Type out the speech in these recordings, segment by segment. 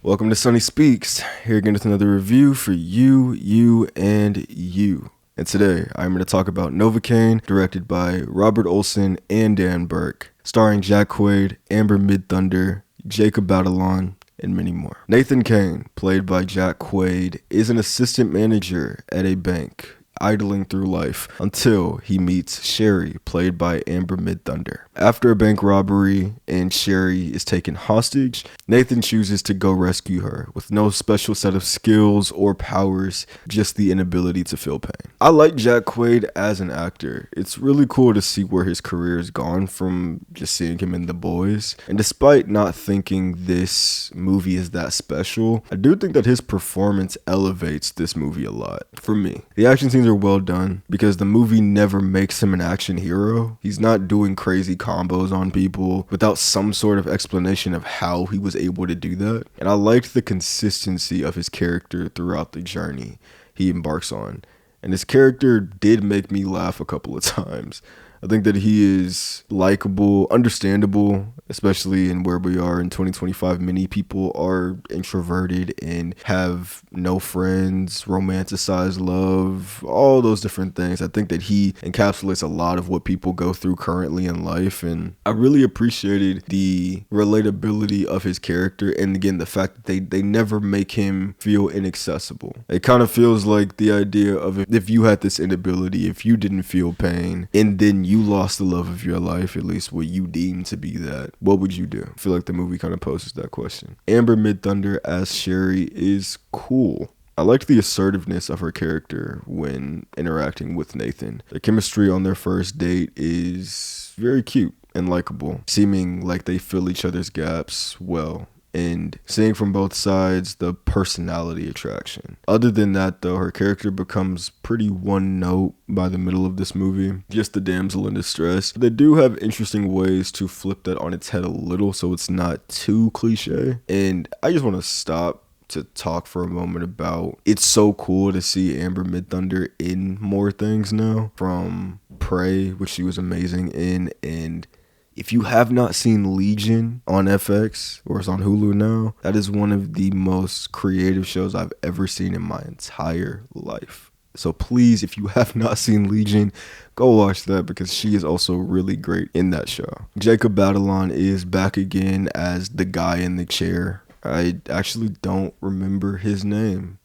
Welcome to SunnySpeaks. Here again with another review for you, and you. And today, I'm going to talk about Novocaine, directed by Robert Olsen and Dan Berk, starring Jack Quaid, Amber Midthunder, Jacob Batalon, and many more. Nathan Caine, played by Jack Quaid, is an assistant manager at a bank, idling through life until he meets Sherry, played by Amber Midthunder. After a bank robbery and Sherry is taken hostage, Nathan chooses to go rescue her with no special set of skills or powers, just the inability to feel pain. I like Jack Quaid as an actor. It's really cool to see where his career has gone from just seeing him in The Boys. And despite not thinking this movie is that special, I do think that his performance elevates this movie a lot. For me, the action scenes are well done because the movie never makes him an action hero. He's not doing crazy combos on people without some sort of explanation of how he was able to do that. And I liked the consistency of his character throughout the journey he embarks on. And his character did make me laugh a couple of times. I think that he is likable, understandable, especially in where we are in 2025. Many people are introverted and have no friends, romanticize love, all those different things. I think that he encapsulates a lot of what people go through currently in life. And I really appreciated the relatability of his character. And again, the fact that they never make him feel inaccessible. It kind of feels like the idea of if you had this inability, if you didn't feel pain, and then you lost the love of your life, at least what you deem to be that, what would you do? I feel like the movie kind of poses that question. Amber Midthunder as Sherry is cool. I liked the assertiveness of her character when interacting with Nathan. The chemistry on their first date is very cute and likable, seeming like they fill each other's gaps well. And seeing from both sides the personality attraction. Other than that, though, her character becomes pretty one note by the middle of this movie. Just the damsel in distress. They do have interesting ways to flip that on its head a little so it's not too cliche. And I just want to stop to talk for a moment about it's so cool to see Amber Midthunder in more things now. From Prey, which she was amazing in, and if you have not seen Legion on FX, or it's on Hulu now, that is one of the most creative shows I've ever seen in my entire life. So please, if you have not seen Legion, go watch that because she is also really great in that show. Jacob Batalon is back again as the guy in the chair. I actually don't remember his name.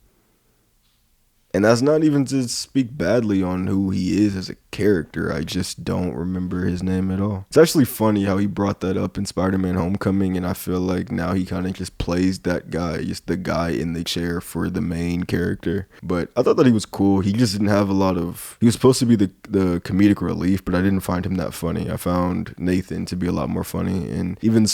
And that's not even to speak badly on who he is as a character. I just don't remember his name at all. It's actually funny how he brought that up in Spider-Man Homecoming, and I feel like now he kind of just plays that guy, just the guy in the chair for the main character. But I thought that he was cool. He just didn't have a lot of... He was supposed to be the comedic relief, but I didn't find him that funny. I found Nathan to be a lot more funny, and even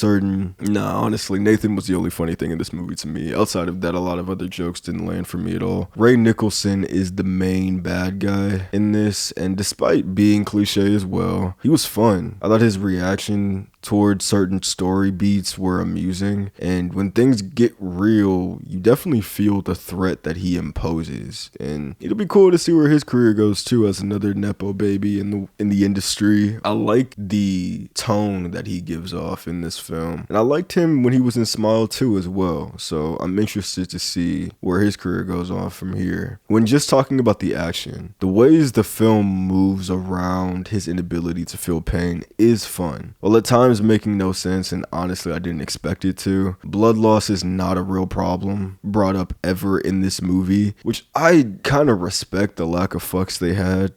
honestly, Nathan was the only funny thing in this movie to me. Outside of that, a lot of other jokes didn't land for me at all. Nicholson is the main bad guy in this, and despite being cliche as well, he was fun. I thought his reaction towards certain story beats were amusing, and when things get real, you definitely feel the threat that he imposes, and it'll be cool to see where his career goes too as another nepo baby in the industry. I like the tone that he gives off in this film, and I liked him when he was in Smile 2 as well, so I'm interested to see where his career goes on from here. When just talking about the action, the ways the film moves around his inability to feel pain is fun. While at times making no sense, and honestly I didn't expect it to. Blood loss is not a real problem brought up ever in this movie, which I kind of respect the lack of fucks they had,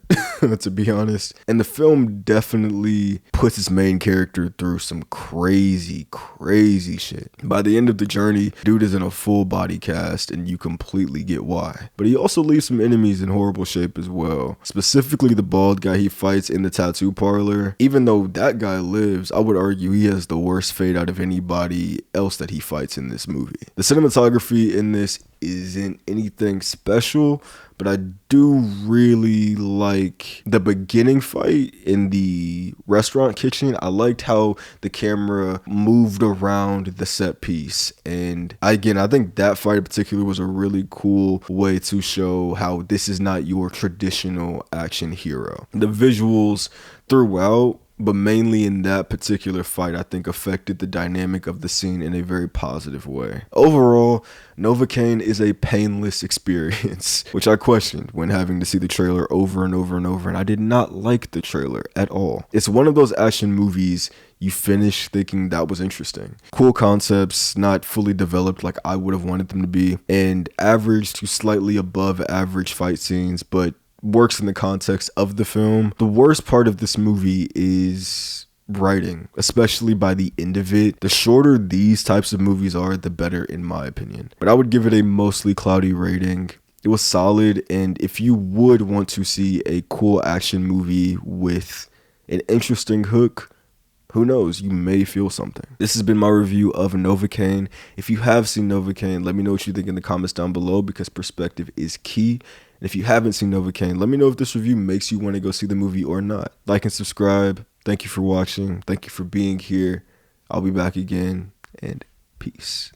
to be honest. And the film definitely puts its main character through some crazy shit. By the end of the journey, dude is in a full body cast and you completely get why. But he also leaves some enemies in horrible shape as well. Specifically the bald guy he fights in the tattoo parlor. Even though that guy lives, I would argue he has the worst fate out of anybody else that he fights in this movie. The cinematography in this isn't anything special, but I do really like the beginning fight in the restaurant kitchen. I liked how the camera moved around the set piece, and I think that fight in particular was a really cool way to show how this is not your traditional action hero. The visuals throughout but mainly in that particular fight, I think affected the dynamic of the scene in a very positive way. Overall, Novocaine is a painless experience, which I questioned when having to see the trailer over and over and over, and I did not like the trailer at all. It's one of those action movies you finish thinking that was interesting. Cool concepts, not fully developed like I would have wanted them to be, and average to slightly above average fight scenes, but works in the context of the film. The worst part of this movie is writing, especially by the end of it. The shorter these types of movies are, the better in my opinion. But I would give it a mostly cloudy rating. It was solid, and if you would want to see a cool action movie with an interesting hook, who knows, you may feel something. This has been my review of Novocaine. If you have seen Novocaine, let me know what you think in the comments down below, because perspective is key. And if you haven't seen Novocaine, let me know if this review makes you want to go see the movie or not. Like and subscribe. Thank you for watching. Thank you for being here. I'll be back again, and peace.